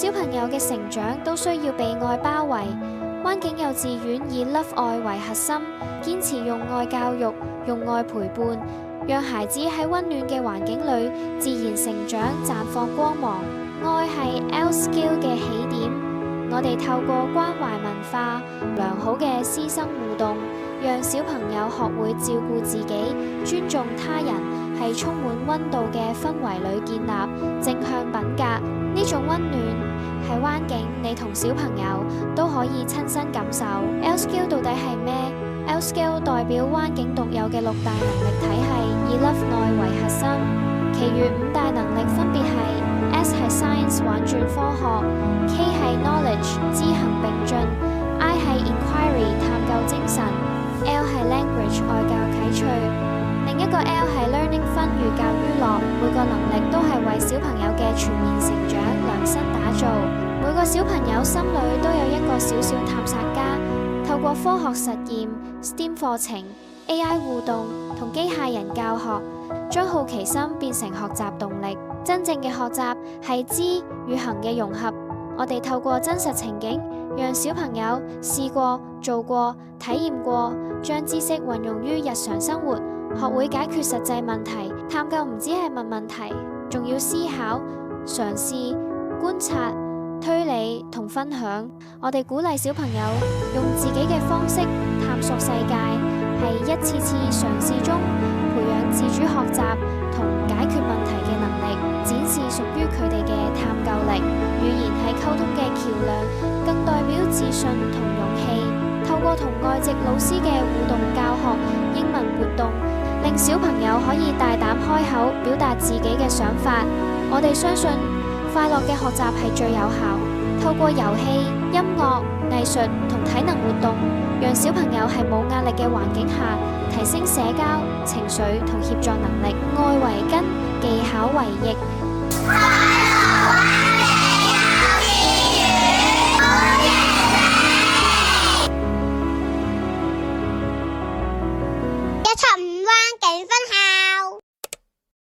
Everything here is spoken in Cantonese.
小朋友嘅成長都需要被愛包圍。灣景幼稚園以 Love 愛為核心，堅持用愛教育、用愛陪伴，讓孩子喺溫暖嘅環境裏自然成長，綻放光芒。愛係 L Skill 嘅起點，我哋透過關懷文化、良好嘅師生互動，讓小朋友學會照顧自己、尊重他人，係充滿溫度嘅氛圍裏建立正向品格。呢種溫暖喺灣景，你同小朋友都可以親身感受。L Skill 到底係咩？L Skill 代表灣景獨有嘅6大能力體系，以 Love 愛為核心，其餘5大能力分別係 S 係 Science 玩轉科學， K 係 Knowledge 知行並進， I 係 Inquiry 探究精神， L 係 Language 愛教啟趣。另一個 L 係 Learning Fun 寓教於樂，每個能力都係為小朋友嘅全面成長量身打造。每個小朋友心裏都有一個小小探索家，透過科學實驗、STEAM 課程、AI 互動同機械人教學，將好奇心變成學習動力。真正嘅學習係知與行嘅融合。我哋透過真實情景，讓小朋友試過、做過、體驗過，將知識運用於日常生活，學會解決實際問題。探究唔止係問問題，仲要思考、嘗試、觀察、推理同分享。我哋鼓勵小朋友用自己嘅方式探索世界，係一次次嘗試中培養自主學習同解決問題嘅能力，展示屬於佢哋嘅探究力。語言係溝通嘅橋梁，更代表自信同勇氣。透過同外籍老師嘅互動教學、英文活動，令小朋友可以大膽開口表達自己嘅想法。我哋相信快樂嘅學習係最有效。透過遊戲、音樂、藝術同體能活動，讓小朋友喺冇壓力嘅環境下提升社交、情緒同協作能力。愛為根，技巧為翼。